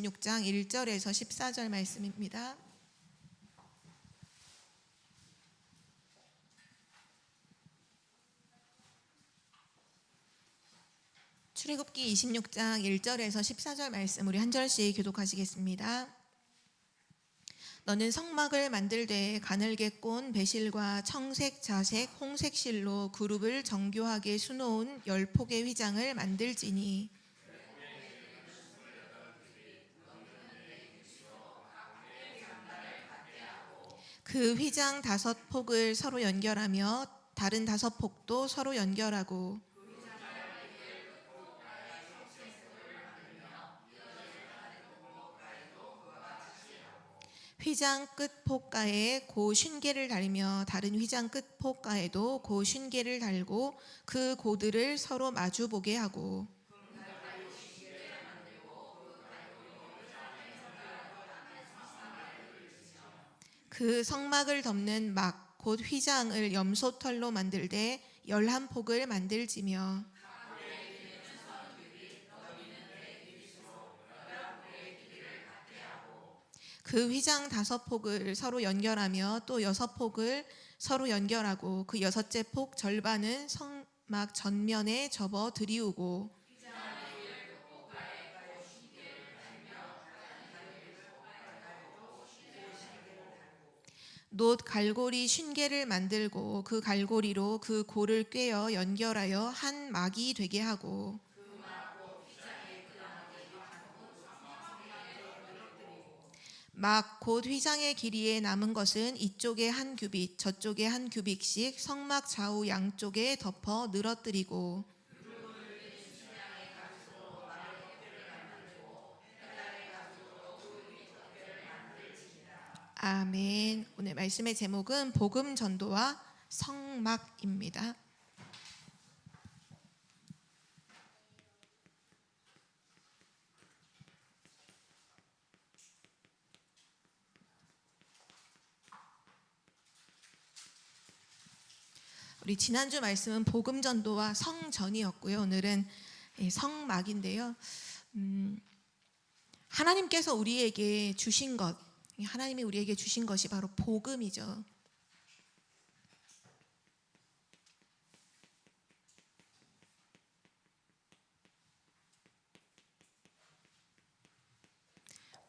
6장 1절에서 14절 말씀입니다. 출애굽기 26장 1절에서 14절 말씀 우리 한 절씩 교독하시겠습니다. 너는 성막을 만들되 가늘게 꼰 배실과 청색, 자색, 홍색 실로 그룹을 정교하게 수놓은 10폭의 휘장을 만들지니 그 휘장 5폭을 서로 연결하며 다른 5폭도 서로 연결하고 휘장 끝 폭가에 고 쉰개를 달며 다른 휘장 끝 폭가에도 고 쉰개를 달고 그 고들을 서로 마주 보게 하고 그 성막을 덮는 막 곧 휘장을 염소털로 만들되 11폭을 만들지며 그 휘장 5폭을 서로 연결하며 또 6폭을 서로 연결하고 그 6째 폭 절반은 성막 전면에 접어 들이우고 놋 갈고리 50개를 만들고 그 갈고리로 그 고를 꿰어 연결하여 한 막이 되게 하고 막 곧 휘장의 길이에 남은 것은 이쪽에 한 규빗 저쪽에 한 규빗씩 성막 좌우 양쪽에 덮어 늘어뜨리고 아멘. 오늘 말씀의 제목은 복음 전도와 성막입니다. 우리 지난주 말씀은 복음 전도와 성전이었고요. 오늘은 성막인데요. 하나님께서 우리에게 주신 것, 하나님이 우리에게 주신 것이 바로 복음이죠.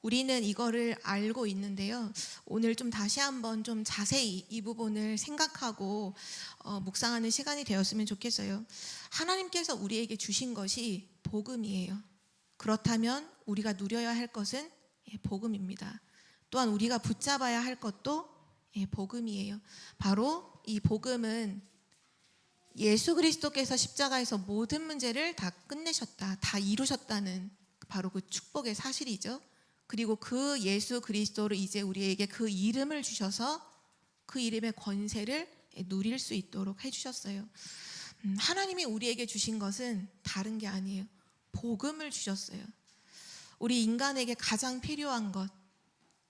우리는 이거를 알고 있는데요. 오늘 좀 다시 한번 좀 자세히 이 부분을 생각하고 묵상하는 시간이 되었으면 좋겠어요. 하나님께서 우리에게 주신 것이 복음이에요. 그렇다면 우리가 누려야 할 것은 복음입니다. 또한 우리가 붙잡아야 할 것도 복음이에요. 바로 이 복음은 예수 그리스도께서 십자가에서 모든 문제를 다 끝내셨다, 다 이루셨다는 바로 그 축복의 사실이죠. 그리고 그 예수 그리스도를 이제 우리에게 그 이름을 주셔서 그 이름의 권세를 누릴 수 있도록 해주셨어요. 하나님이 우리에게 주신 것은 다른 게 아니에요. 복음을 주셨어요. 우리 인간에게 가장 필요한 것,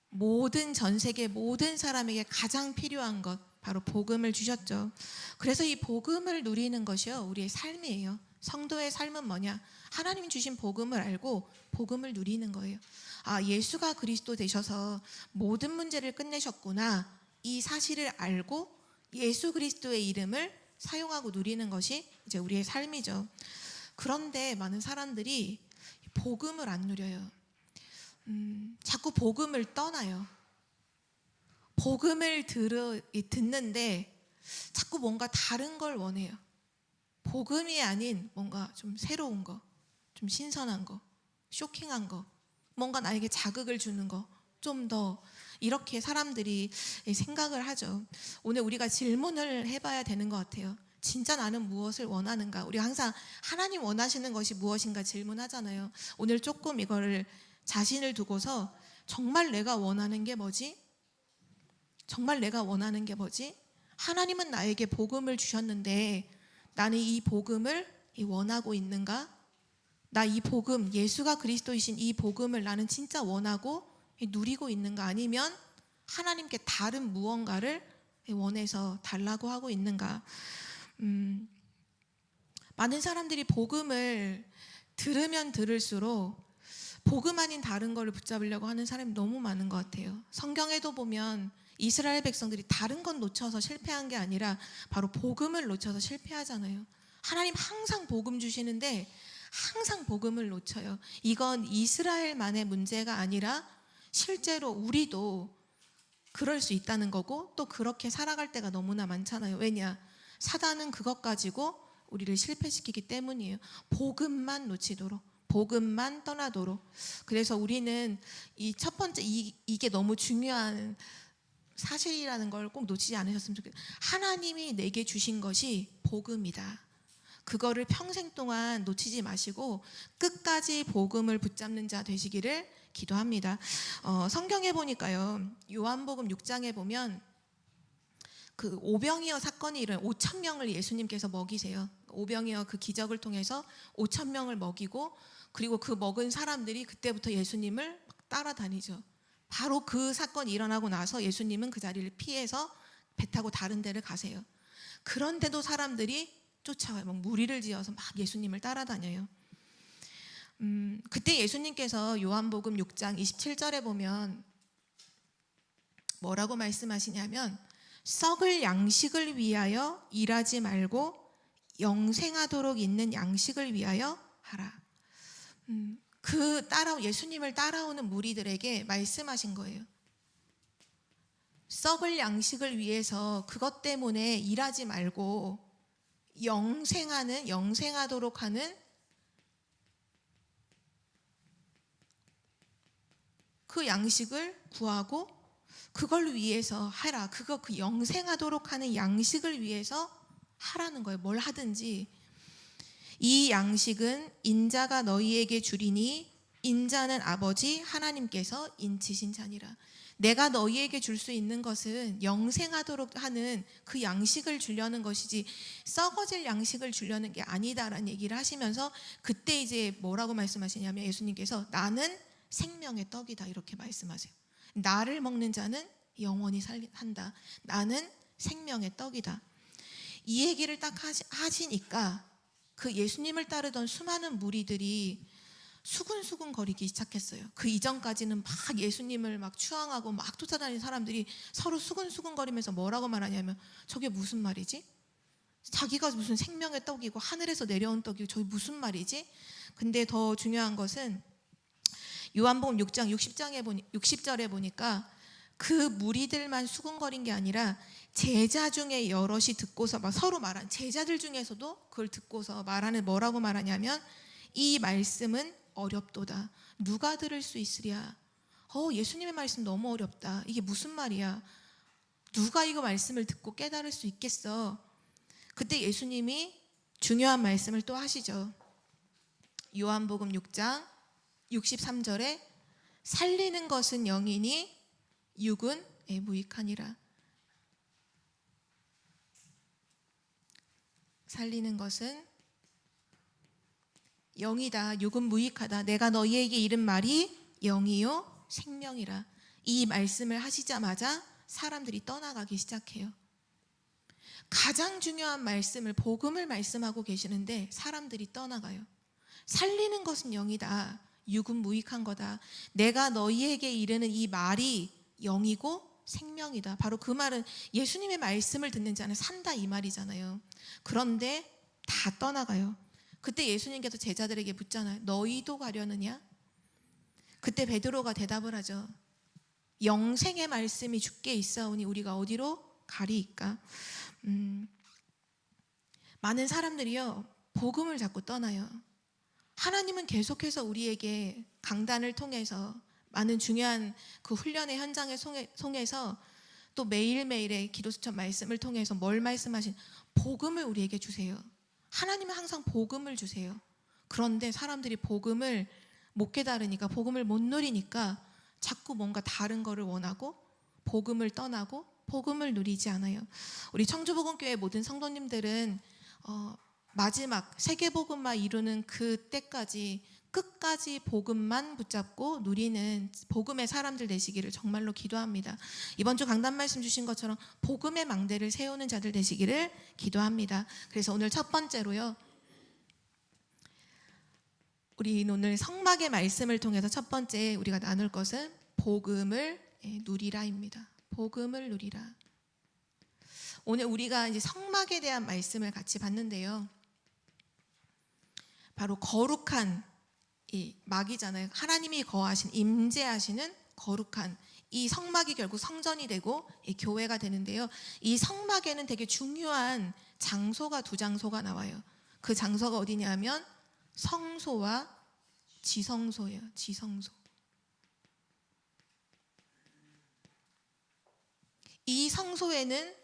모든 전 세계 모든 사람에게 가장 필요한 것, 바로 복음을 주셨죠. 그래서 이 복음을 누리는 것이요, 우리의 삶이에요. 성도의 삶은 뭐냐? 하나님 주신 복음을 알고 복음을 누리는 거예요. 아, 예수가 그리스도 되셔서 모든 문제를 끝내셨구나. 이 사실을 알고 예수 그리스도의 이름을 사용하고 누리는 것이 이제 우리의 삶이죠. 그런데 많은 사람들이 복음을 안 누려요. 자꾸 복음을 떠나요. 복음을 듣는데 자꾸 뭔가 다른 걸 원해요. 복음이 아닌 뭔가 좀 새로운 거, 좀 신선한 거, 쇼킹한 거, 뭔가 나에게 자극을 주는 거, 좀 더 이렇게 사람들이 생각을 하죠. 오늘 우리가 질문을 해봐야 되는 것 같아요. 진짜 나는 무엇을 원하는가? 우리 항상 하나님 원하시는 것이 무엇인가 질문하잖아요. 오늘 조금 이거를 자신을 두고서 정말 내가 원하는 게 뭐지? 정말 내가 원하는 게 뭐지? 하나님은 나에게 복음을 주셨는데 나는 이 복음을 원하고 있는가? 나 이 복음, 예수가 그리스도이신 이 복음을 나는 진짜 원하고 누리고 있는가? 아니면 하나님께 다른 무언가를 원해서 달라고 하고 있는가? 많은 사람들이 복음을 들으면 들을수록 복음 아닌 다른 거를 붙잡으려고 하는 사람이 너무 많은 것 같아요. 성경에도 보면 이스라엘 백성들이 다른 건 놓쳐서 실패한 게 아니라 바로 복음을 놓쳐서 실패하잖아요. 하나님 항상 복음 주시는데 항상 복음을 놓쳐요. 이건 이스라엘만의 문제가 아니라 실제로 우리도 그럴 수 있다는 거고, 또 그렇게 살아갈 때가 너무나 많잖아요. 왜냐? 사단은 그것 가지고 우리를 실패시키기 때문이에요. 복음만 놓치도록, 복음만 떠나도록. 그래서 우리는 이 첫 번째 이게 너무 중요한 사실이라는 걸 꼭 놓치지 않으셨으면 좋겠어요. 하나님이 내게 주신 것이 복음이다. 그거를 평생 동안 놓치지 마시고 끝까지 복음을 붙잡는 자 되시기를 기도합니다. 성경에 보니까요, 요한복음 6장에 보면 그 오병이어 사건이 일어나 5천 명을 예수님께서 먹이세요. 오병이어 그 기적을 통해서 5천 명을 먹이고, 그리고 그 먹은 사람들이 그때부터 예수님을 따라다니죠. 바로 그 사건이 일어나고 나서 예수님은 그 자리를 피해서 배 타고 다른 데를 가세요. 그런데도 사람들이 쫓아와요. 막 무리를 지어서 막 예수님을 따라다녀요. 그때 예수님께서 요한복음 6장 27절에 보면 뭐라고 말씀하시냐면, 썩을 양식을 위하여 일하지 말고 영생하도록 있는 양식을 위하여 하라. 예수님을 따라오는 무리들에게 말씀하신 거예요. 썩을 양식을 위해서 그것 때문에 일하지 말고 영생하도록 하는 그 양식을 구하고 그걸 위해서 하라. 그 영생하도록 하는 양식을 위해서 하라는 거예요. 뭘 하든지. 이 양식은 인자가 너희에게 주리니 인자는 아버지 하나님께서 인치신 자니라. 내가 너희에게 줄 수 있는 것은 영생하도록 하는 그 양식을 주려는 것이지 썩어질 양식을 주려는 게 아니다라는 얘기를 하시면서, 그때 이제 뭐라고 말씀하시냐면 예수님께서 나는 생명의 떡이다 이렇게 말씀하세요. 나를 먹는 자는 영원히 산다. 나는 생명의 떡이다. 이 얘기를 딱 하시니까 그 예수님을 따르던 수많은 무리들이 수근수근 거리기 시작했어요. 그 이전까지는 막 예수님을 막 추앙하고 막 쫓아다니는 사람들이 서로 수근수근 거리면서 뭐라고 말하냐면, 저게 무슨 말이지? 자기가 무슨 생명의 떡이고 하늘에서 내려온 떡이고 저게 무슨 말이지? 근데 더 중요한 것은 요한복음 6장 60절에 보니까 그 무리들만 수근거린 게 아니라 제자 중에 여럿이 듣고서 막 서로 말한, 제자들 중에서도 그걸 듣고서 말하는, 뭐라고 말하냐면, 이 말씀은 어렵도다. 누가 들을 수 있으랴? 예수님의 말씀 너무 어렵다. 이게 무슨 말이야? 누가 이거 말씀을 듣고 깨달을 수 있겠어? 그때 예수님이 중요한 말씀을 또 하시죠. 요한복음 6장 63절에 살리는 것은 영이니 육은 무익하니라. 살리는 것은 영이다. 육은 무익하다. 내가 너희에게 이른 말이 영이요 생명이라. 이 말씀을 하시자마자 사람들이 떠나가기 시작해요. 가장 중요한 말씀을, 복음을 말씀하고 계시는데 사람들이 떠나가요. 살리는 것은 영이다. 육은 무익한 거다. 내가 너희에게 이르는 이 말이 영이고 생명이다. 바로 그 말은 예수님의 말씀을 듣는 자는 산다 이 말이잖아요. 그런데 다 떠나가요. 그때 예수님께서 제자들에게 묻잖아요. 너희도 가려느냐? 그때 베드로가 대답을 하죠. 영생의 말씀이 주께 있사오니 우리가 어디로 가리이까? 많은 사람들이요, 복음을 자꾸 떠나요. 하나님은 계속해서 우리에게 강단을 통해서, 많은 중요한 그 훈련의 현장을 통해서, 또 매일매일의 기도수첩 말씀을 통해서 뭘 말씀하신? 복음을 우리에게 주세요. 하나님은 항상 복음을 주세요. 그런데 사람들이 복음을 못 깨달으니까, 복음을 못 누리니까 자꾸 뭔가 다른 거를 원하고 복음을 떠나고 복음을 누리지 않아요. 우리 청주복음교회 모든 성도님들은 마지막 세계복음만 이루는 그때까지 끝까지 복음만 붙잡고 누리는 복음의 사람들 되시기를 정말로 기도합니다. 이번 주 강단 말씀 주신 것처럼 복음의 망대를 세우는 자들 되시기를 기도합니다. 그래서 오늘 첫 번째로요, 우리 오늘 성막의 말씀을 통해서 첫 번째 우리가 나눌 것은 복음을 누리라입니다. 복음을 누리라. 오늘 우리가 이제 성막에 대한 말씀을 같이 봤는데요. 바로 거룩한 이 막이잖아요. 하나님이 거하신, 임재하시는 거룩한 이 성막이 결국 성전이 되고 이 교회가 되는데요. 이 성막에는 되게 중요한 장소가 두 장소가 나와요. 그 장소가 어디냐면 성소와 지성소예요. 지성소. 이 성소에는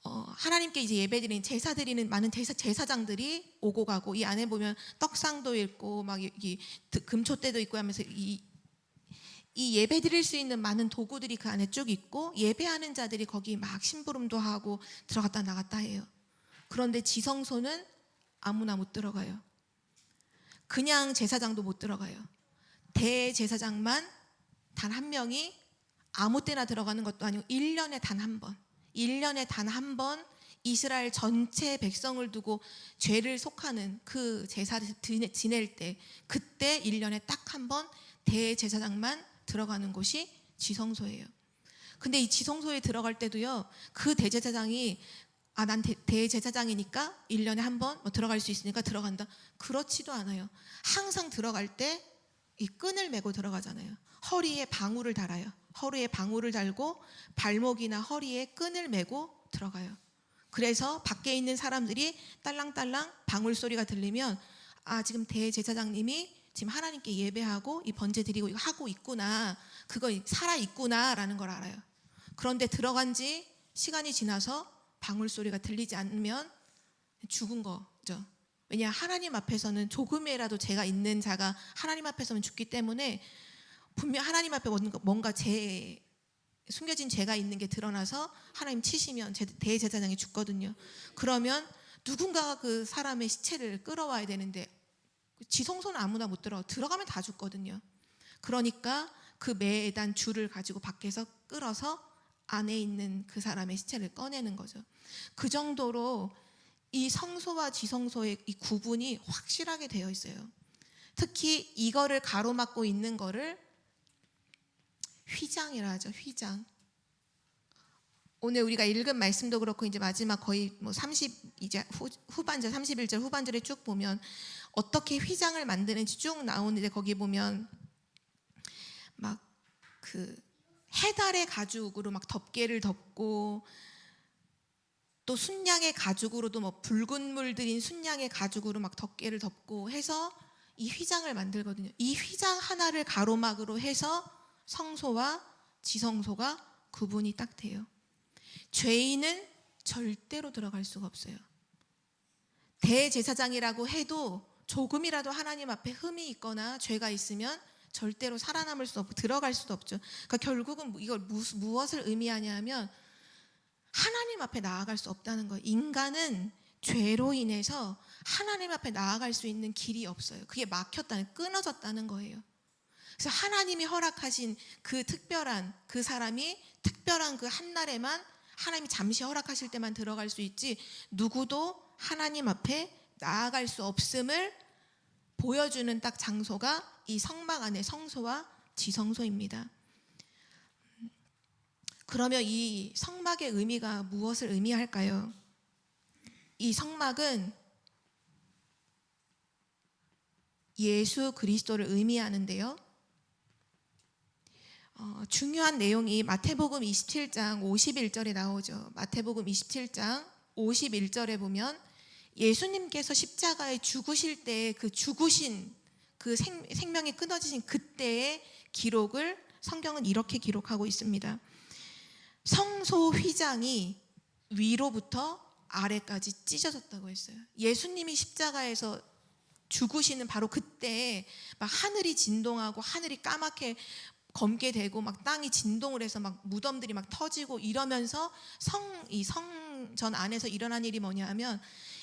하나님께 이제 예배드리는 제사드리는 많은 제사장들이 오고 가고, 이 안에 보면 떡상도 있고 막 이 금촛대도 있고 하면서 이 예배드릴 수 있는 많은 도구들이 그 안에 쭉 있고, 예배하는 자들이 거기 막 심부름도 하고 들어갔다 나갔다 해요. 그런데 지성소는 아무나 못 들어가요. 그냥 제사장도 못 들어가요. 대제사장만 단 한 명이 아무 때나 들어가는 것도 아니고 1년에 단 한 번, 1년에 단 한 번 이스라엘 전체 백성을 두고 죄를 속하는 그 제사를 지낼 때, 그때 1년에 딱 한 번 대제사장만 들어가는 곳이 지성소예요. 근데 이 지성소에 들어갈 때도요, 그 대제사장이 난 대제사장이니까 1년에 한 번 들어갈 수 있으니까 들어간다, 그렇지도 않아요. 항상 들어갈 때 이 끈을 메고 들어가잖아요. 허리에 방울을 달아요. 허리에 방울을 달고 발목이나 허리에 끈을 메고 들어가요. 그래서 밖에 있는 사람들이 딸랑딸랑 방울 소리가 들리면 지금 대제사장님이 지금 하나님께 예배하고 이 번제 드리고 이거 하고 있구나, 그거 살아 있구나라는 걸 알아요. 그런데 들어간 지 시간이 지나서 방울 소리가 들리지 않으면 죽은 거죠. 왜냐, 하나님 앞에서는 조금이라도 죄가 있는 자가 하나님 앞에서는 죽기 때문에, 분명 하나님 앞에 뭔가 숨겨진 죄가 있는 게 드러나서 하나님 치시면 대제사장이 죽거든요. 그러면 누군가가 그 사람의 시체를 끌어와야 되는데 지성소는 아무나 못 들어가면 다 죽거든요. 그러니까 그 매단 줄을 가지고 밖에서 끌어서 안에 있는 그 사람의 시체를 꺼내는 거죠. 그 정도로 이 성소와 지성소의 이 구분이 확실하게 되어 있어요. 특히 이거를 가로막고 있는 거를 휘장이라 하죠. 휘장. 오늘 우리가 읽은 말씀도 그렇고 이제 마지막 거의 30 이제 후반절 31절 후반절에 쭉 보면 어떻게 휘장을 만드는지 쭉 나오는데, 거기 보면 막 그 해달의 가죽으로 막 덮개를 덮고, 또 순양의 가죽으로도 붉은 물 들인 순양의 가죽으로 막 덮개를 덮고 해서 이 휘장을 만들거든요. 이 휘장 하나를 가로막으로 해서 성소와 지성소가 구분이 딱 돼요. 죄인은 절대로 들어갈 수가 없어요. 대제사장이라고 해도 조금이라도 하나님 앞에 흠이 있거나 죄가 있으면 절대로 살아남을 수 없고 들어갈 수도 없죠. 그러니까 결국은 이걸 무엇을 의미하냐면 하나님 앞에 나아갈 수 없다는 거예요. 인간은 죄로 인해서 하나님 앞에 나아갈 수 있는 길이 없어요. 그게 끊어졌다는 거예요. 그래서 하나님이 허락하신 그 특별한 그 사람이 특별한 그 한 날에만, 하나님이 잠시 허락하실 때만 들어갈 수 있지, 누구도 하나님 앞에 나아갈 수 없음을 보여주는 딱 장소가 이 성막 안의 성소와 지성소입니다. 그러면 이 성막의 의미가 무엇을 의미할까요? 이 성막은 예수 그리스도를 의미하는데요. 중요한 내용이 마태복음 27장 51절에 나오죠. 마태복음 27장 51절에 보면 예수님께서 십자가에 죽으실 때 그 죽으신 그 생명이 끊어지신 그때의 기록을 성경은 이렇게 기록하고 있습니다. 성소 휘장이 위로부터 아래까지 찢어졌다고 했어요. 예수님이 십자가에서 죽으시는 바로 그때 막 하늘이 진동하고 하늘이 까맣게 검게 되고 막 땅이 진동을 해서 막 무덤들이 막 터지고 이러면서 이 성전 안에서 일어난 일이 뭐냐면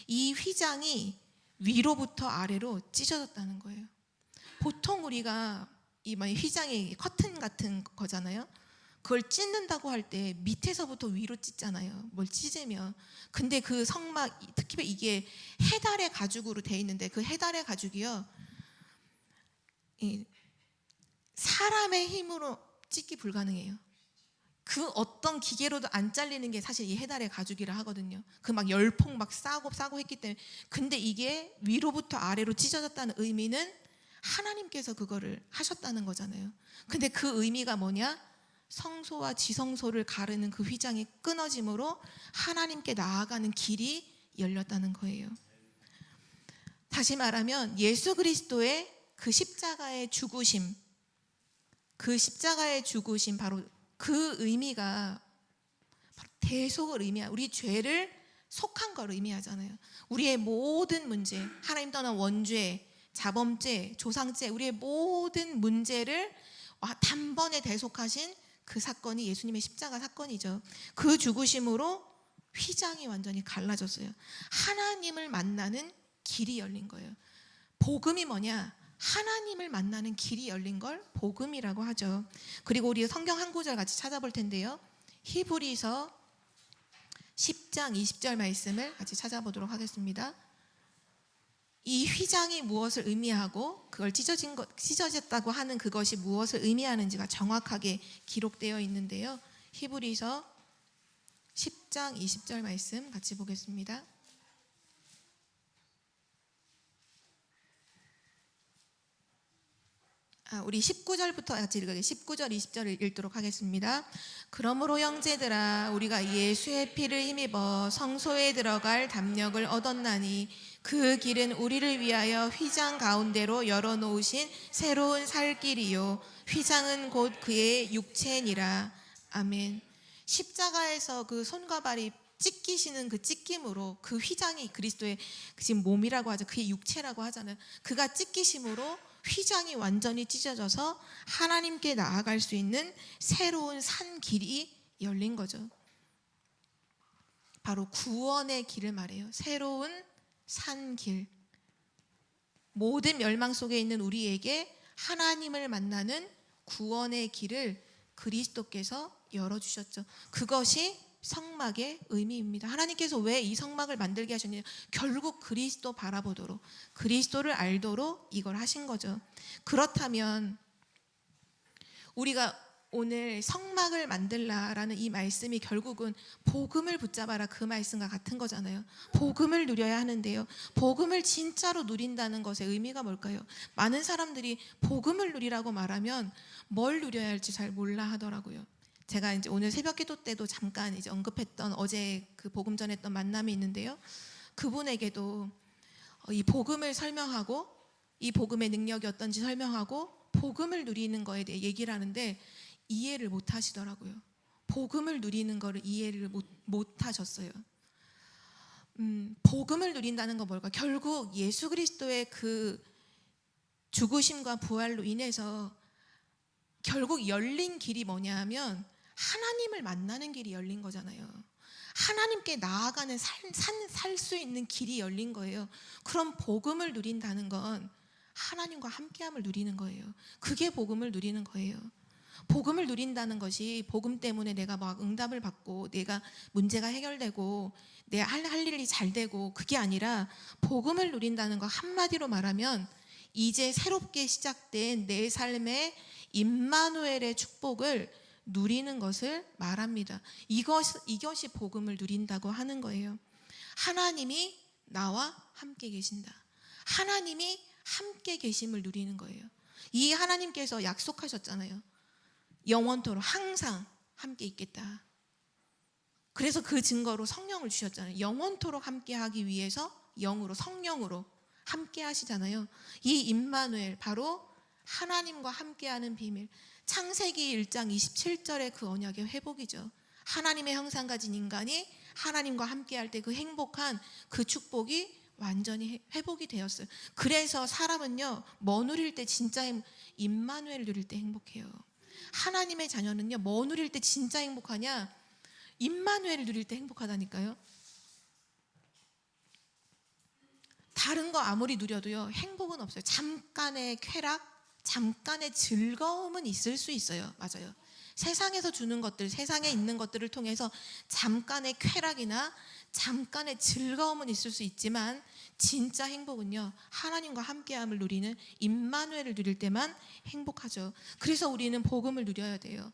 이 휘장이 위로부터 아래로 찢어졌다는 거예요. 보통 우리가 이 휘장이 커튼 같은 거잖아요. 그걸 찢는다고 할 때 밑에서부터 위로 찢잖아요. 뭘 찢으면. 근데 그 성막, 특히 이게 해달의 가죽으로 돼 있는데 그 해달의 가죽이요, 이 사람의 힘으로 찢기 불가능해요. 그 어떤 기계로도 안 잘리는 게 사실 이 해달의 가죽이라 하거든요. 그 막 열폭 막 싸고 했기 때문에. 근데 이게 위로부터 아래로 찢어졌다는 의미는 하나님께서 그거를 하셨다는 거잖아요. 근데 그 의미가 뭐냐? 성소와 지성소를 가르는 그 휘장이 끊어짐으로 하나님께 나아가는 길이 열렸다는 거예요. 다시 말하면 예수 그리스도의 그 십자가의 죽으심, 그 십자가의 죽으심, 바로 그 의미가 바로 대속을 의미하고 우리 죄를 속한 걸 의미하잖아요. 우리의 모든 문제, 하나님 떠난 원죄, 자범죄, 조상죄, 우리의 모든 문제를 단번에 대속하신 그 사건이 예수님의 십자가 사건이죠. 그 죽으심으로 휘장이 완전히 갈라졌어요. 하나님을 만나는 길이 열린 거예요. 복음이 뭐냐? 하나님을 만나는 길이 열린 걸 복음이라고 하죠. 그리고 우리 성경 한 구절 같이 찾아볼 텐데요. 히브리서 10장 20절 말씀을 같이 찾아보도록 하겠습니다. 이 휘장이 무엇을 의미하고 그걸 찢어졌다고 하는 그것이 무엇을 의미하는지가 정확하게 기록되어 있는데요. 히브리서 10장 20절 말씀 같이 보겠습니다. 우리 19절부터 같이 읽어요. 19절 20절을 읽도록 하겠습니다. 그러므로 형제들아 우리가 예수의 피를 힘입어 성소에 들어갈 담력을 얻었나니 그 길은 우리를 위하여 휘장 가운데로 열어놓으신 새로운 살 길이요 휘장은 곧 그의 육체니라. 아멘. 십자가에서 그 손과 발이 찢기시는 그 찢김으로 그 휘장이 그리스도의 지금 몸이라고 하죠. 그의 육체라고 하잖아요. 그가 찢기심으로 휘장이 완전히 찢어져서 하나님께 나아갈 수 있는 새로운 산 길이 열린 거죠. 바로 구원의 길을 말해요. 새로운 산 길. 모든 멸망 속에 있는 우리에게 하나님을 만나는 구원의 길을 그리스도께서 열어주셨죠. 그것이 성막의 의미입니다. 하나님께서 왜 이 성막을 만들게 하셨느냐? 결국 그리스도 바라보도록, 그리스도를 알도록 이걸 하신 거죠. 그렇다면 우리가 오늘 성막을 만들라라는 이 말씀이 결국은 복음을 붙잡아라 그 말씀과 같은 거잖아요. 복음을 누려야 하는데요. 복음을 진짜로 누린다는 것의 의미가 뭘까요? 많은 사람들이 복음을 누리라고 말하면 뭘 누려야 할지 잘 몰라 하더라고요. 제가 이제 오늘 새벽기도 때도 잠깐 이제 언급했던 어제 그 복음 전했던 만남이 있는데요. 그분에게도 이 복음을 설명하고 이 복음의 능력이 어떤지 설명하고 복음을 누리는 거에 대해 얘기를 하는데 이해를 못 하시더라고요. 복음을 누리는 거를 이해를 못 하셨어요. 복음을 누린다는 건 뭘까? 결국 예수 그리스도의 그 죽으심과 부활로 인해서 결국 열린 길이 뭐냐 하면 하나님을 만나는 길이 열린 거잖아요. 하나님께 나아가는 살 수 있는 길이 열린 거예요. 그럼 복음을 누린다는 건 하나님과 함께함을 누리는 거예요. 그게 복음을 누리는 거예요. 복음을 누린다는 것이 복음 때문에 내가 막 응답을 받고 내가 문제가 해결되고 내 할 일이 잘 되고 그게 아니라 복음을 누린다는 거 한마디로 말하면 이제 새롭게 시작된 내 삶의 임마누엘의 축복을 누리는 것을 말합니다. 이것이 복음을 누린다고 하는 거예요. 하나님이 나와 함께 계신다. 하나님이 함께 계심을 누리는 거예요. 이 하나님께서 약속하셨잖아요. 영원토록 항상 함께 있겠다. 그래서 그 증거로 성령을 주셨잖아요. 영원토록 함께 하기 위해서 영으로 성령으로 함께 하시잖아요. 이 임마누엘 바로 하나님과 함께하는 비밀. 창세기 1장 27절의 그 언약의 회복이죠. 하나님의 형상 가진 인간이 하나님과 함께할 때 그 행복한 그 축복이 완전히 회복이 되었어요. 그래서 사람은요 뭐 누릴 때 진짜 임마누엘 누릴 때 행복해요. 하나님의 자녀는요 뭐 누릴 때 진짜 행복하냐? 임마누엘을 누릴 때 행복하다니까요. 다른 거 아무리 누려도요 행복은 없어요. 잠깐의 쾌락, 잠깐의 즐거움은 있을 수 있어요. 맞아요. 세상에서 주는 것들, 세상에 있는 것들을 통해서 잠깐의 쾌락이나 잠깐의 즐거움은 있을 수 있지만 진짜 행복은요, 하나님과 함께함을 누리는 임마누엘을 누릴 때만 행복하죠. 그래서 우리는 복음을 누려야 돼요.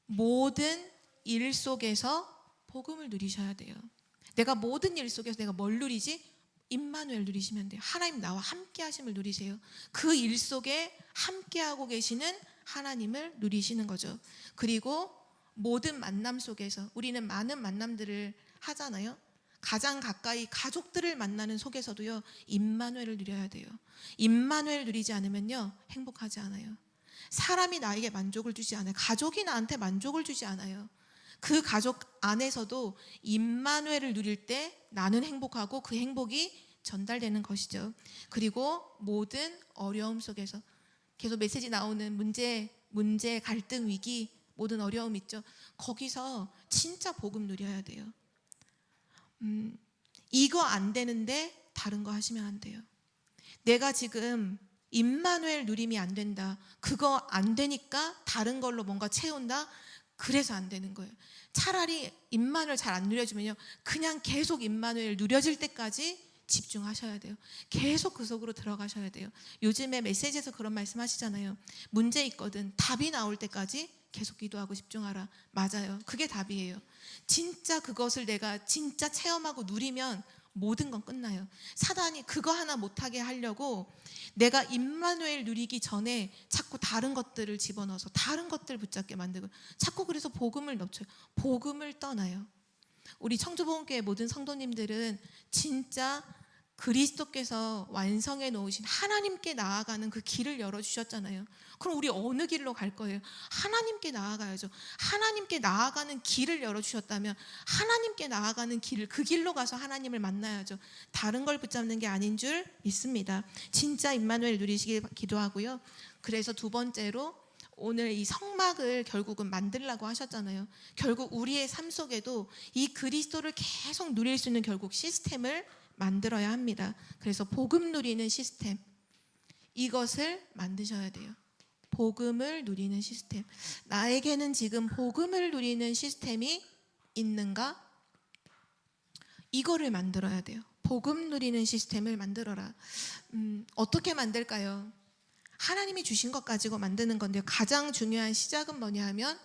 모든 일 속에서 복음을 누리셔야 돼요. 내가 모든 일 속에서 내가 뭘 누리지? 임마누엘 누리시면 돼요. 하나님 나와 함께 하심을 누리세요. 그 일 속에 함께하고 계시는 하나님을 누리시는 거죠. 그리고 모든 만남 속에서 우리는 많은 만남들을 하잖아요. 가장 가까이 가족들을 만나는 속에서도요, 임마누엘을 누려야 돼요. 임마누엘 누리지 않으면요, 행복하지 않아요. 사람이 나에게 만족을 주지 않아요. 가족이 나한테 만족을 주지 않아요. 그 가족 안에서도 임마누엘을 누릴 때 나는 행복하고 그 행복이 전달되는 것이죠. 그리고 모든 어려움 속에서 계속 메시지 나오는 문제, 갈등, 위기, 모든 어려움 있죠. 거기서 진짜 복음 누려야 돼요. 이거 안 되는데 다른 거 하시면 안 돼요. 내가 지금 임마누엘 누림이 안 된다. 그거 안 되니까 다른 걸로 뭔가 채운다. 그래서 안 되는 거예요. 차라리 임마누엘 잘 안 누려지면요, 그냥 계속 임마누엘 누려질 때까지 집중하셔야 돼요. 계속 그 속으로 들어가셔야 돼요. 요즘에 메시지에서 그런 말씀 하시잖아요. 문제 있거든. 답이 나올 때까지 계속 기도하고 집중하라. 맞아요. 그게 답이에요. 진짜 그것을 내가 진짜 체험하고 누리면 모든 건 끝나요. 사단이 그거 하나 못하게 하려고 내가 임마누엘 누리기 전에 자꾸 다른 것들을 집어넣어서 다른 것들 붙잡게 만들고, 자꾸 그래서 복음을 놓쳐요. 복음을 떠나요. 우리 청주복음교회 모든 성도님들은 진짜 그리스도께서 완성해 놓으신 하나님께 나아가는 그 길을 열어주셨잖아요. 그럼 우리 어느 길로 갈 거예요? 하나님께 나아가야죠. 하나님께 나아가는 길을 열어주셨다면 하나님께 나아가는 길을, 그 길로 가서 하나님을 만나야죠. 다른 걸 붙잡는 게 아닌 줄 믿습니다. 진짜 임마누엘 누리시길 기도하고요. 그래서 두 번째로 오늘 이 성막을 결국은 만들라고 하셨잖아요. 결국 우리의 삶 속에도 이 그리스도를 계속 누릴 수 있는 결국 시스템을 만들어야 합니다. 그래서 복음 누리는 시스템, 이것을 만드셔야 돼요. 복음을 누리는 시스템. 나에게는 지금 복음을 누리는 시스템이 있는가? 이거를 만들어야 돼요. 복음 누리는 시스템을 만들어라. 어떻게 만들까요? 하나님이 주신 것 가지고 만드는 건데요. 가장 중요한 시작은 뭐냐 하면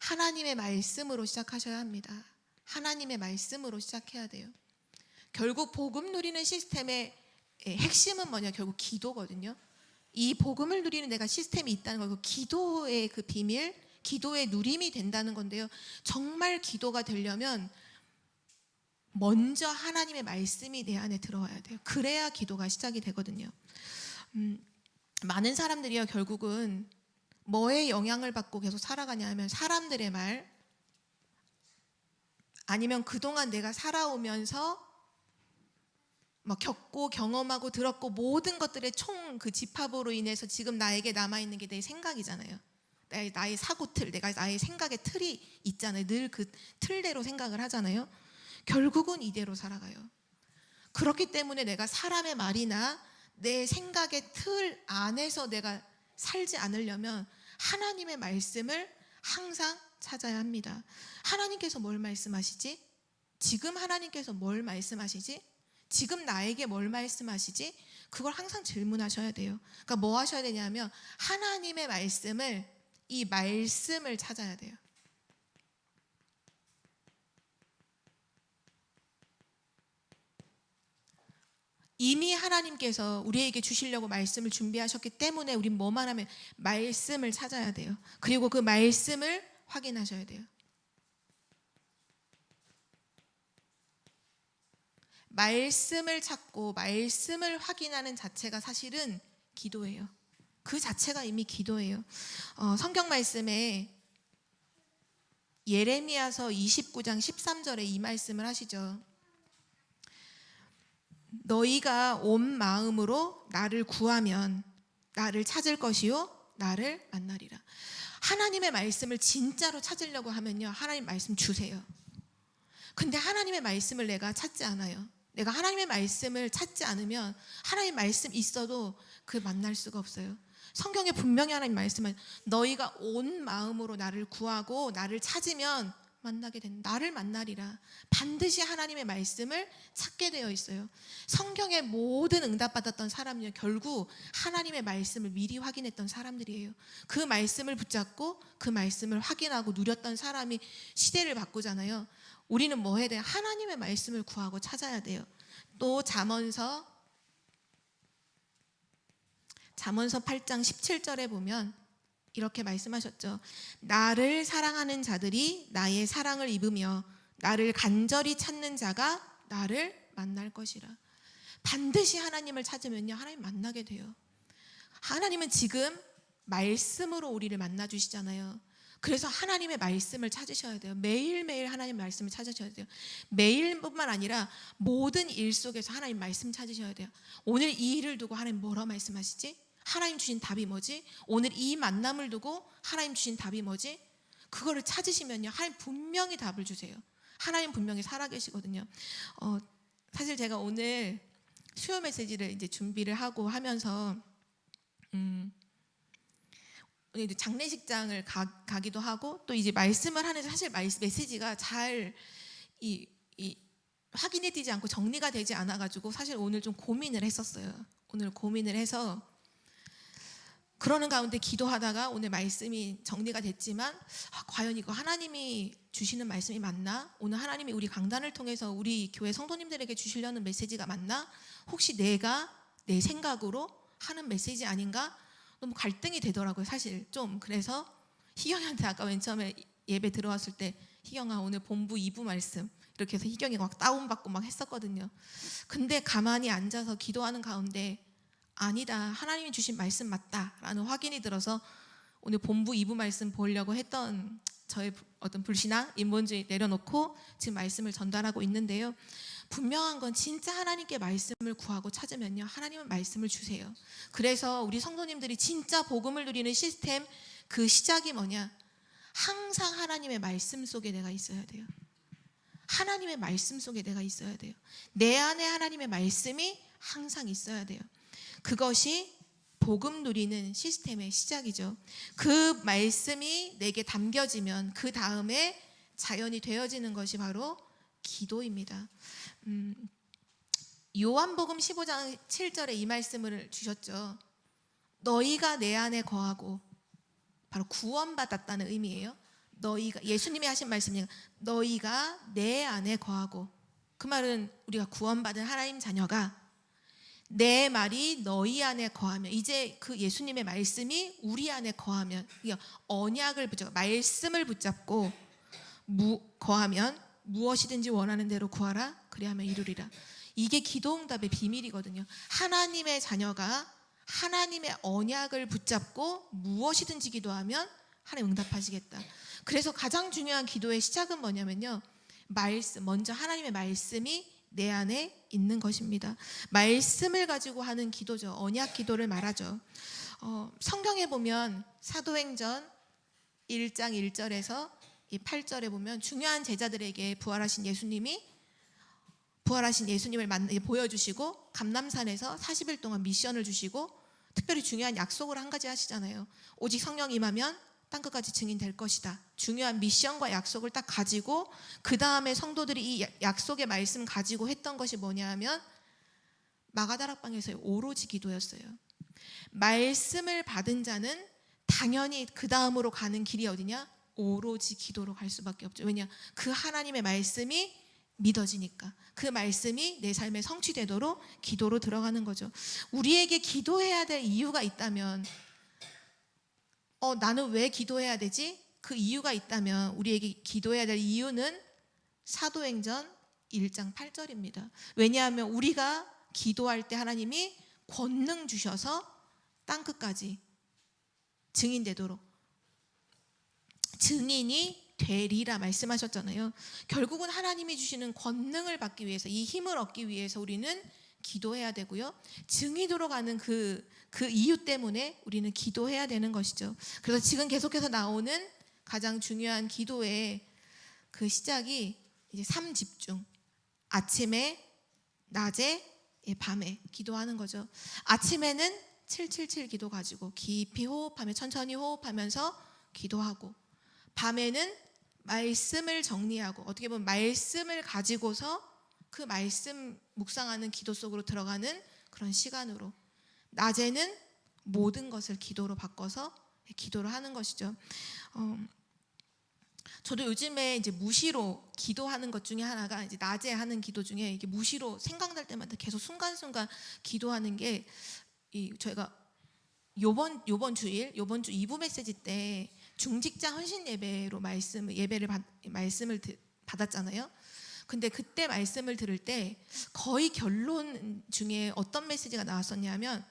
하나님의 말씀으로 시작하셔야 합니다. 하나님의 말씀으로 시작해야 돼요. 결국 복음 누리는 시스템의 핵심은 뭐냐? 결국 기도거든요. 이 복음을 누리는 내가 시스템이 있다는 거고, 기도의 그 비밀, 기도의 누림이 된다는 건데요. 정말 기도가 되려면 먼저 하나님의 말씀이 내 안에 들어와야 돼요. 그래야 기도가 시작이 되거든요. 많은 사람들이요, 결국은 뭐에 영향을 받고 계속 살아가냐 하면 사람들의 말, 아니면 그동안 내가 살아오면서 겪고 경험하고 들었고 모든 것들의 총 그 집합으로 인해서 지금 나에게 남아있는 게 내 생각이잖아요. 나의 사고틀, 나의 생각의 틀이 있잖아요. 늘 그 틀대로 생각을 하잖아요. 결국은 이대로 살아가요. 그렇기 때문에 내가 사람의 말이나 내 생각의 틀 안에서 내가 살지 않으려면 하나님의 말씀을 항상 찾아야 합니다. 하나님께서 뭘 말씀하시지? 지금 하나님께서 뭘 말씀하시지? 지금 나에게 뭘 말씀하시지? 그걸 항상 질문하셔야 돼요. 그러니까 뭐 하셔야 되냐면 하나님의 말씀을, 이 말씀을 찾아야 돼요. 이미 하나님께서 우리에게 주시려고 말씀을 준비하셨기 때문에 우린 뭐만 하면 말씀을 찾아야 돼요. 그리고 그 말씀을 확인하셔야 돼요. 말씀을 찾고 말씀을 확인하는 자체가 사실은 기도예요. 그 자체가 이미 기도예요. 성경 말씀에 예레미야서 29장 13절에 이 말씀을 하시죠. 너희가 온 마음으로 나를 구하면 나를 찾을 것이요 나를 만나리라. 하나님의 말씀을 진짜로 찾으려고 하면요, 하나님 말씀 주세요. 근데 하나님의 말씀을 내가 찾지 않아요. 내가 하나님의 말씀을 찾지 않으면 하나님의 말씀 있어도 그 만날 수가 없어요. 성경에 분명히 하나님 말씀은 너희가 온 마음으로 나를 구하고 나를 찾으면 만나게 된다. 나를 만나리라. 반드시 하나님의 말씀을 찾게 되어 있어요. 성경의 모든 응답받았던 사람은요, 결국 하나님의 말씀을 미리 확인했던 사람들이에요. 그 말씀을 붙잡고 그 말씀을 확인하고 누렸던 사람이 시대를 바꾸잖아요. 우리는 뭐 해야 돼요? 하나님의 말씀을 구하고 찾아야 돼요. 또 잠언서 8장 17절에 보면 이렇게 말씀하셨죠. 나를 사랑하는 자들이 나의 사랑을 입으며 나를 간절히 찾는 자가 나를 만날 것이라. 반드시 하나님을 찾으면요, 하나님 만나게 돼요. 하나님은 지금 말씀으로 우리를 만나 주시잖아요. 그래서 하나님의 말씀을 찾으셔야 돼요. 매일매일 하나님 말씀을 찾으셔야 돼요. 매일뿐만 아니라 모든 일 속에서 하나님 말씀 찾으셔야 돼요. 오늘 이 일을 두고 하나님 뭐라 말씀하시지? 하나님 주신 답이 뭐지? 오늘 이 만남을 두고 하나님 주신 답이 뭐지? 그거를 찾으시면요, 하나님 분명히 답을 주세요. 하나님 분명히 살아계시거든요. 사실 제가 오늘 수요 메시지를 이제 준비를 하고 하면서 오늘 장례식장을 가기도 하고 또 이제 말씀을 하는데 사실 메시지가 잘 확인이 되지 않고 정리가 되지 않아가지고 사실 오늘 좀 고민을 했었어요. 오늘 고민을 해서 그러는 가운데 기도하다가 오늘 말씀이 정리가 됐지만 과연 이거 하나님이 주시는 말씀이 맞나? 오늘 하나님이 우리 강단을 통해서 우리 교회 성도님들에게 주시려는 메시지가 맞나? 혹시 내가 내 생각으로 하는 메시지 아닌가? 너무 갈등이 되더라고요. 사실 좀. 그래서 희경이한테 아까 맨 처음에 예배 들어왔을 때 희경아 오늘 본부 2부 말씀 이렇게 해서 희경이가 막 다운받고 막 했었거든요. 근데 가만히 앉아서 기도하는 가운데 아니다, 하나님이 주신 말씀 맞다라는 확인이 들어서 오늘 본부 2부 말씀 보려고 했던 저의 어떤 불신앙, 인본주의 내려놓고 지금 말씀을 전달하고 있는데요. 분명한 건 진짜 하나님께 말씀을 구하고 찾으면요, 하나님은 말씀을 주세요. 그래서 우리 성도님들이 진짜 복음을 누리는 시스템, 그 시작이 뭐냐? 항상 하나님의 말씀 속에 내가 있어야 돼요. 하나님의 말씀 속에 내가 있어야 돼요. 내 안에 하나님의 말씀이 항상 있어야 돼요. 그것이 복음 누리는 시스템의 시작이죠. 그 말씀이 내게 담겨지면 그 다음에 자연이 되어지는 것이 바로 기도입니다. 요한복음 15장 7절에 이 말씀을 주셨죠. 너희가 내 안에 거하고, 바로 구원받았다는 의미예요. 너희가, 예수님이 하신 말씀이니까 너희가 내 안에 거하고, 그 말은 우리가 구원받은 하나님 자녀가 내 말이 너희 안에 거하면, 이제 그 예수님의 말씀이 우리 안에 거하면, 언약을 붙잡고 말씀을 붙잡고 거하면 무엇이든지 원하는 대로 구하라 그리하면 이루리라. 이게 기도응답의 비밀이거든요. 하나님의 자녀가 하나님의 언약을 붙잡고 무엇이든지 기도하면 하나님 응답하시겠다. 그래서 가장 중요한 기도의 시작은 뭐냐면요, 말씀, 먼저 하나님의 말씀이 내 안에 있는 것입니다. 말씀을 가지고 하는 기도죠. 언약 기도를 말하죠. 성경에 보면 사도행전 1장 1절에서 이 8절에 보면 중요한 제자들에게 부활하신 예수님을 보여주시고 감람산에서 40일 동안 미션을 주시고 특별히 중요한 약속을 한 가지 하시잖아요. 오직 성령 임하면 땅끝까지 증인될 것이다. 중요한 미션과 약속을 딱 가지고 그 다음에 성도들이 이 약속의 말씀 가지고 했던 것이 뭐냐 하면 마가다락방에서의 오로지 기도였어요. 말씀을 받은 자는 당연히 그 다음으로 가는 길이 어디냐? 오로지 기도로 갈 수밖에 없죠. 왜냐? 그 하나님의 말씀이 믿어지니까, 그 말씀이 내 삶에 성취되도록 기도로 들어가는 거죠. 우리에게 기도해야 될 이유가 있다면, 나는 왜 기도해야 되지? 그 이유가 있다면 우리에게 기도해야 될 이유는 사도행전 1장 8절입니다. 왜냐하면 우리가 기도할 때 하나님이 권능 주셔서 땅끝까지 증인되도록, 증인이 되리라 말씀하셨잖아요. 결국은 하나님이 주시는 권능을 받기 위해서, 이 힘을 얻기 위해서 우리는 기도해야 되고요. 증인으로 가는 그 이유 때문에 우리는 기도해야 되는 것이죠. 그래서 지금 계속해서 나오는 가장 중요한 기도의 그 시작이 이제 3집중, 아침에, 낮에, 밤에 기도하는 거죠. 아침에는 777 기도 가지고 깊이 호흡하며 천천히 호흡하면서 기도하고, 밤에는 말씀을 정리하고 어떻게 보면 말씀을 가지고서 그 말씀 묵상하는 기도 속으로 들어가는 그런 시간으로, 낮에는 모든 것을 기도로 바꿔서 기도를 하는 것이죠. 저도 요즘에 이제 무시로 기도하는 것 중에 하나가, 이제 낮에 하는 기도 중에 이게 무시로 생각날 때마다 계속 순간순간 기도하는 게, 저희가 요번 주 2부 메시지 때 중직자 헌신 예배로 말씀을 받았잖아요. 근데 그때 말씀을 들을 때 거의 결론 중에 어떤 메시지가 나왔었냐면,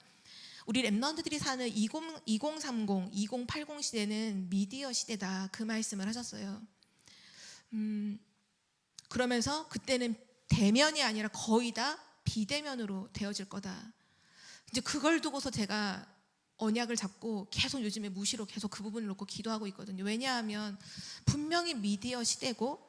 우리 랩런트들이 사는 2030, 2080 시대는 미디어 시대다, 그 말씀을 하셨어요. 그러면서 그때는 대면이 아니라 거의 다 비대면으로 되어질 거다. 이제 그걸 두고서 제가 언약을 잡고 계속 요즘에 무시로 계속 그 부분을 놓고 기도하고 있거든요. 왜냐하면 분명히 미디어 시대고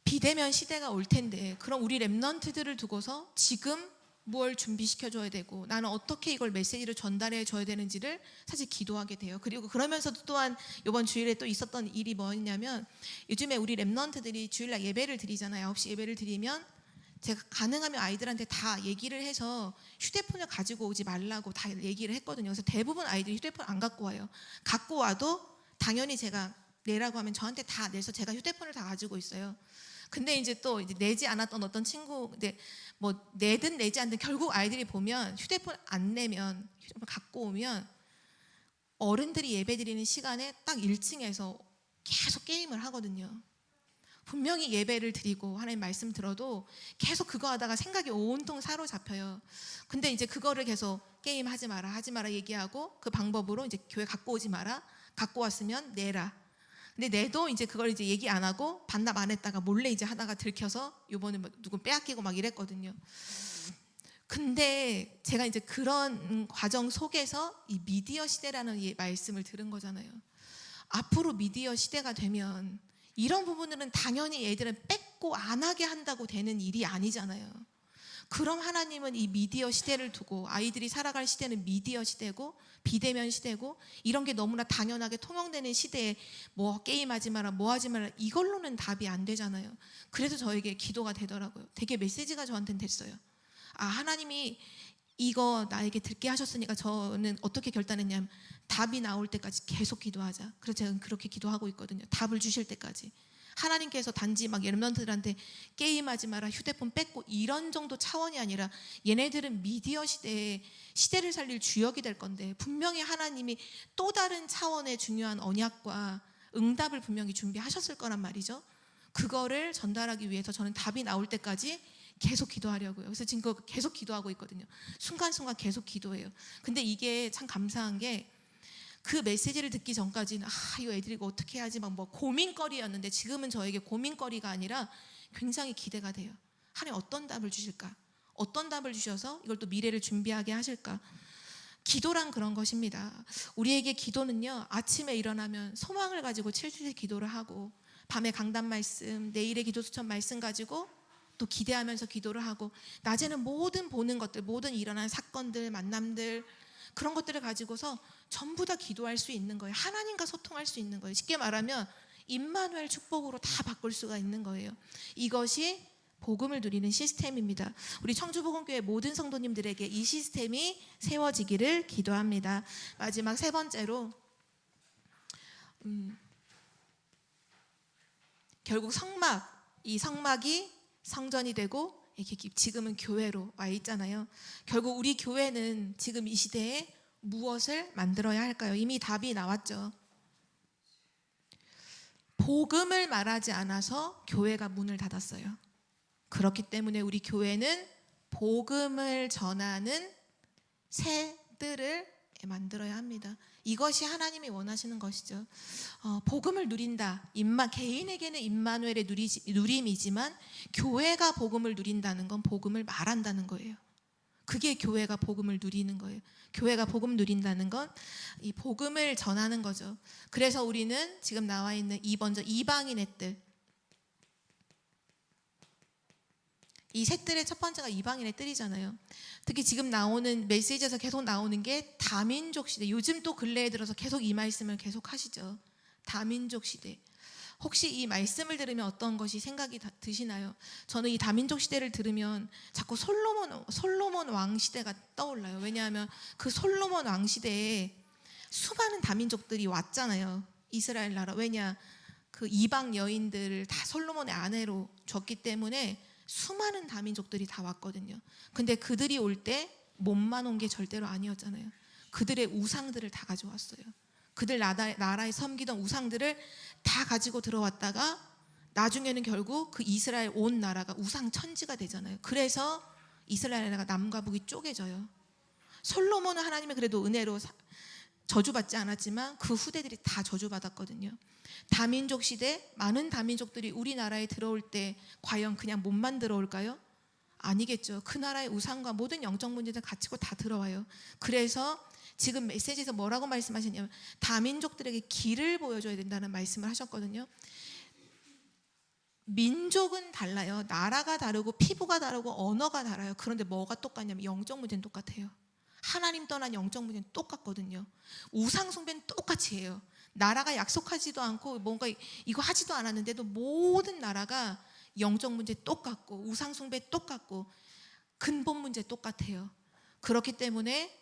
비대면 시대가 올 텐데, 그럼 우리 랩런트들을 두고서 지금 뭘 준비시켜줘야 되고, 나는 어떻게 이걸 메시지를 전달해 줘야 되는지를 사실 기도하게 돼요. 그리고 그러면서도 또한 이번 주일에 또 있었던 일이 뭐였냐면, 요즘에 우리 랩런트들이 주일날 예배를 드리잖아요. 9시 예배를 드리면 제가 가능하면 아이들한테 다 얘기를 해서 휴대폰을 가지고 오지 말라고 다 얘기를 했거든요. 그래서 대부분 아이들이 휴대폰 안 갖고 와요. 갖고 와도 당연히 제가 내라고 하면 저한테 다 내서 제가 휴대폰을 다 가지고 있어요. 근데 이제 또 이제 내지 않았던 어떤 친구, 근데 뭐 내든 내지 않든 결국 아이들이 보면 휴대폰 안 내면, 휴대폰 갖고 오면 어른들이 예배 드리는 시간에 딱 1층에서 계속 게임을 하거든요. 분명히 예배를 드리고 하나님 말씀 들어도 계속 그거 하다가 생각이 온통 사로잡혀요. 근데 이제 그거를 계속 게임 하지 마라 얘기하고, 그 방법으로 이제 교회 갖고 오지 마라, 갖고 왔으면 내라. 근데 내도 이제 그걸 이제 얘기 안 하고 반납 안 했다가 몰래 이제 하다가 들켜서 요번에 누구 빼앗기고 막 이랬거든요. 근데 제가 이제 그런 과정 속에서 이 미디어 시대라는 이 말씀을 들은 거잖아요. 앞으로 미디어 시대가 되면 이런 부분들은 당연히 애들은 뺏고 안 하게 한다고 되는 일이 아니잖아요. 그럼 하나님은 이 미디어 시대를 두고, 아이들이 살아갈 시대는 미디어 시대고 비대면 시대고 이런 게 너무나 당연하게 통용되는 시대에 뭐 게임하지 마라, 뭐 하지 마라, 이걸로는 답이 안 되잖아요. 그래서 저에게 기도가 되더라고요. 되게 메시지가 저한테는 됐어요. 아, 하나님이 이거 나에게 듣게 하셨으니까 저는 어떻게 결단했냐면, 답이 나올 때까지 계속 기도하자. 그래서 제가 그렇게 기도하고 있거든요. 답을 주실 때까지. 하나님께서 단지 막 렘넌트들한테 게임하지 마라, 휴대폰 뺏고 이런 정도 차원이 아니라, 얘네들은 미디어 시대를 살릴 주역이 될 건데, 분명히 하나님이 또 다른 차원의 중요한 언약과 응답을 분명히 준비하셨을 거란 말이죠. 그거를 전달하기 위해서 저는 답이 나올 때까지 계속 기도하려고요. 그래서 지금 그거 계속 기도하고 있거든요. 순간순간 계속 기도해요. 근데 이게 참 감사한 게, 그 메시지를 듣기 전까지는 이거 애들이 이거 어떻게 해야지 막 뭐 고민거리였는데, 지금은 저에게 고민거리가 아니라 굉장히 기대가 돼요. 하나님 어떤 답을 주실까? 어떤 답을 주셔서 이걸 또 미래를 준비하게 하실까? 기도란 그런 것입니다. 우리에게 기도는요, 아침에 일어나면 소망을 가지고 7주일 기도를 하고, 밤에 강단 말씀, 내일의 기도 수천 말씀 가지고 또 기대하면서 기도를 하고, 낮에는 모든 보는 것들, 모든 일어난 사건들, 만남들, 그런 것들을 가지고서 전부 다 기도할 수 있는 거예요. 하나님과 소통할 수 있는 거예요. 쉽게 말하면 임마누엘 축복으로 다 바꿀 수가 있는 거예요. 이것이 복음을 누리는 시스템입니다. 우리 청주복음교회 모든 성도님들에게 이 시스템이 세워지기를 기도합니다. 마지막 세 번째로, 결국 이 성막이 성전이 되고 이렇게 지금은 교회로 와 있잖아요. 결국 우리 교회는 지금 이 시대에 무엇을 만들어야 할까요? 이미 답이 나왔죠. 복음을 말하지 않아서 교회가 문을 닫았어요. 그렇기 때문에 우리 교회는 복음을 전하는 새들을 만들어야 합니다. 이것이 하나님이 원하시는 것이죠. 복음을 누린다. 개인에게는 임마누엘의 누림이지만, 교회가 복음을 누린다는 건 복음을 말한다는 거예요. 그게 교회가 복음을 누리는 거예요. 교회가 복음 누린다는 건 이 복음을 전하는 거죠. 그래서 우리는 지금 나와 있는 이방인 애들, 이 셋들의 첫 번째가 이방인의 뜰이잖아요. 특히 지금 나오는 메시지에서 계속 나오는 게 다민족 시대. 요즘 또 근래에 들어서 계속 이 말씀을 계속 하시죠. 다민족 시대. 혹시 이 말씀을 들으면 어떤 것이 생각이 드시나요? 저는 이 다민족 시대를 들으면 자꾸 솔로몬 왕 시대가 떠올라요. 왜냐하면 그 솔로몬 왕 시대에 수많은 다민족들이 왔잖아요. 이스라엘 나라. 왜냐? 그 이방 여인들을 다 솔로몬의 아내로 줬기 때문에 수많은 다민족들이 다 왔거든요. 근데 그들이 올 때 몸만 온 게 절대로 아니었잖아요. 그들의 우상들을 다 가져왔어요. 그들 나라에 섬기던 우상들을 다 가지고 들어왔다가 나중에는 결국 그 이스라엘 온 나라가 우상 천지가 되잖아요. 그래서 이스라엘 나라가 남과 북이 쪼개져요. 솔로몬은 하나님의 그래도 은혜로 저주받지 않았지만 그 후대들이 다 저주받았거든요. 다민족 시대, 많은 다민족들이 우리나라에 들어올 때 과연 그냥 몸만 들어올까요? 아니겠죠. 그 나라의 우상과 모든 영적 문제들 갖추고 다 들어와요. 그래서 지금 메시지에서 뭐라고 말씀하셨냐면 다민족들에게 길을 보여줘야 된다는 말씀을 하셨거든요. 민족은 달라요. 나라가 다르고 피부가 다르고 언어가 달라요. 그런데 뭐가 똑같냐면 영적 문제는 똑같아요. 하나님 떠난 영적 문제는 똑같거든요. 우상 숭배는 똑같이 해요. 나라가 약속하지도 않고 뭔가 이거 하지도 않았는데도 모든 나라가 영적 문제 똑같고 우상 숭배 똑같고 근본 문제 똑같아요. 그렇기 때문에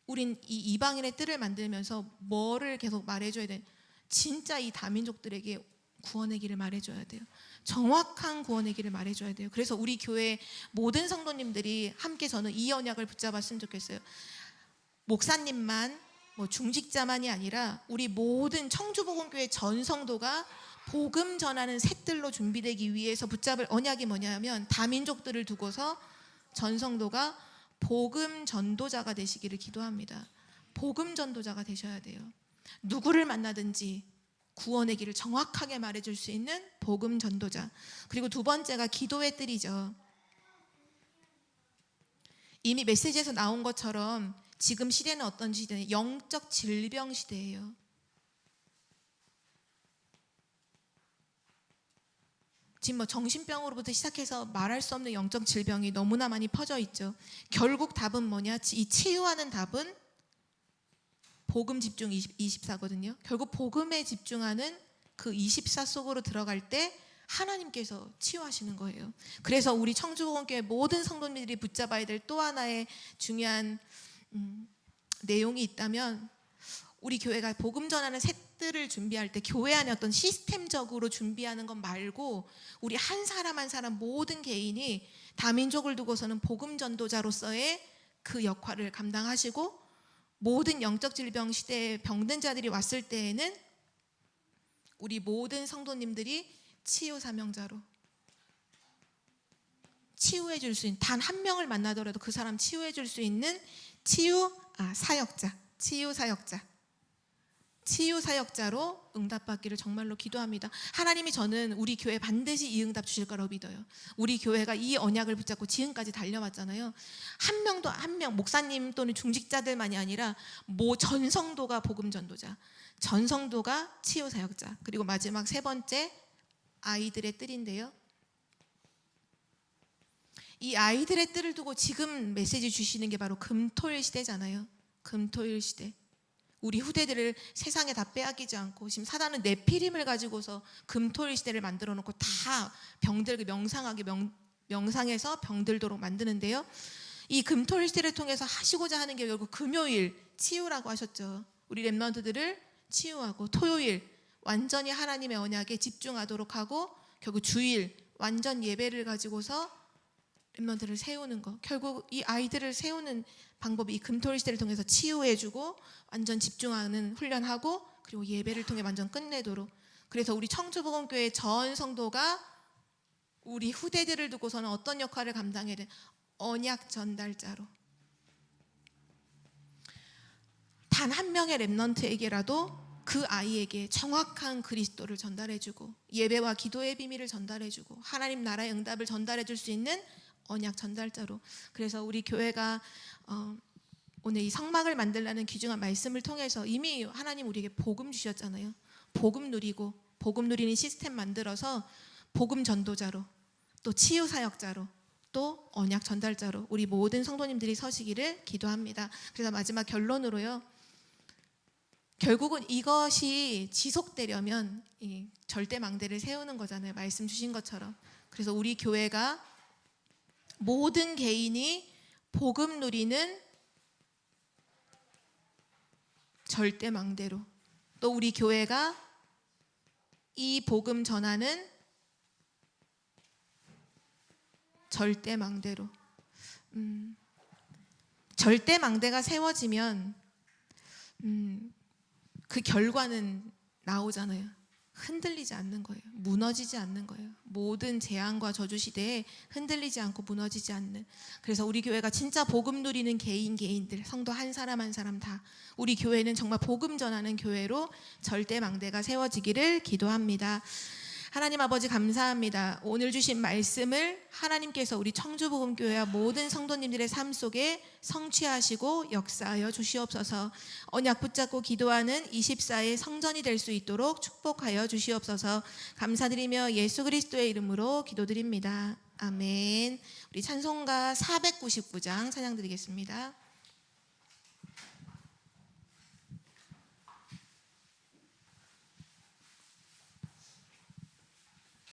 우린 이 이방인의 뜰을 만들면서 뭐를 계속 말해줘야 돼? 진짜 이 다민족들에게 구원의 길을 말해줘야 돼요. 정확한 구원의 길을 말해줘야 돼요. 그래서 우리 교회 모든 성도님들이 함께 저는 이 언약을 붙잡았으면 좋겠어요. 목사님만 중직자만이 아니라 우리 모든 청주복음교회 전 성도가 복음 전하는 셋들로 준비되기 위해서 붙잡을 언약이 뭐냐면 다민족들을 두고서 전 성도가 복음 전도자가 되시기를 기도합니다. 복음 전도자가 되셔야 돼요. 누구를 만나든지 구원의 길을 정확하게 말해줄 수 있는 복음 전도자. 그리고 두 번째가 기도의 뜰이죠. 이미 메시지에서 나온 것처럼 지금 시대는 어떤 시대예요? 영적 질병 시대예요. 지금 정신병으로부터 시작해서 말할 수 없는 영적 질병이 너무나 많이 퍼져 있죠. 결국 답은 뭐냐? 이 치유하는 답은 복음 집중 24거든요. 결국 복음에 집중하는 그 24 속으로 들어갈 때 하나님께서 치유하시는 거예요. 그래서 우리 청주복음교회 모든 성도님들이 붙잡아야 될 또 하나의 중요한 내용이 있다면 우리 교회가 복음 전하는 셋들을 준비할 때 교회 안에 어떤 시스템적으로 준비하는 것 말고 우리 한 사람 한 사람 모든 개인이 다민족을 두고서는 복음 전도자로서의 그 역할을 감당하시고 모든 영적 질병 시대에 병든 자들이 왔을 때에는 우리 모든 성도님들이 치유 사명자로 치유해 줄 수 있는 단 한 명을 만나더라도 그 사람 치유해 줄 수 있는 사역자, 치유 사역자로 응답받기를 정말로 기도합니다. 하나님이 저는 우리 교회 반드시 이 응답 주실 거라고 믿어요. 우리 교회가 이 언약을 붙잡고 지금까지 달려왔잖아요. 한 명 목사님 또는 중직자들만이 아니라 전 성도가 복음 전도자, 전 성도가 치유 사역자. 그리고 마지막 세 번째 아이들의 뜰인데요. 이 아이들의 뜰을 두고 지금 메시지 주시는 게 바로 금토일 시대잖아요. 금토일 시대. 우리 후대들을 세상에 다 빼앗기지 않고 지금 사단은 네피림을 가지고서 금토일 시대를 만들어 놓고 다 병들 명상해서 병들도록 만드는데요. 이 금토일 시대를 통해서 하시고자 하는 게 결국 금요일 치유라고 하셨죠. 우리 렘넌트들을 치유하고 토요일 완전히 하나님의 언약에 집중하도록 하고 결국 주일 완전 예배를 가지고서 렘넌트를 세우는 거. 결국 이 아이들을 세우는 방법이 이 금토일 시대를 통해서 치유해주고 완전 집중하는 훈련하고 그리고 예배를 통해 완전 끝내도록. 그래서 우리 청주복음교회 전 성도가 우리 후대들을 두고서는 어떤 역할을 감당해야 돼? 언약 전달자로. 단 한 명의 렘넌트에게라도 그 아이에게 정확한 그리스도를 전달해주고 예배와 기도의 비밀을 전달해주고 하나님 나라의 응답을 전달해줄 수 있는 언약 전달자로. 그래서 우리 교회가 오늘 이 성막을 만들라는 귀중한 말씀을 통해서 이미 하나님 우리에게 복음 주셨잖아요. 복음 누리고 복음 누리는 시스템 만들어서 복음 전도자로 또 치유 사역자로 또 언약 전달자로 우리 모든 성도님들이 서시기를 기도합니다. 그래서 마지막 결론으로요. 결국은 이것이 지속되려면 이 절대망대를 세우는 거잖아요. 말씀 주신 것처럼. 그래서 우리 교회가 모든 개인이 복음 누리는 절대망대로, 또 우리 교회가 이 복음 전하는 절대망대로, 절대망대가 세워지면 그 결과는 나오잖아요. 흔들리지 않는 거예요. 무너지지 않는 거예요. 모든 재앙과 저주 시대에 흔들리지 않고 무너지지 않는. 그래서 우리 교회가 진짜 복음 누리는 개인들, 성도 한 사람 한 사람 다, 우리 교회는 정말 복음 전하는 교회로 절대망대가 세워지기를 기도합니다. 하나님 아버지 감사합니다. 오늘 주신 말씀을 하나님께서 우리 청주복음교회와 모든 성도님들의 삶 속에 성취하시고 역사하여 주시옵소서. 언약 붙잡고 기도하는 24의 성전이 될 수 있도록 축복하여 주시옵소서. 감사드리며 예수 그리스도의 이름으로 기도드립니다. 아멘. 우리 찬송가 499장 찬양 드리겠습니다.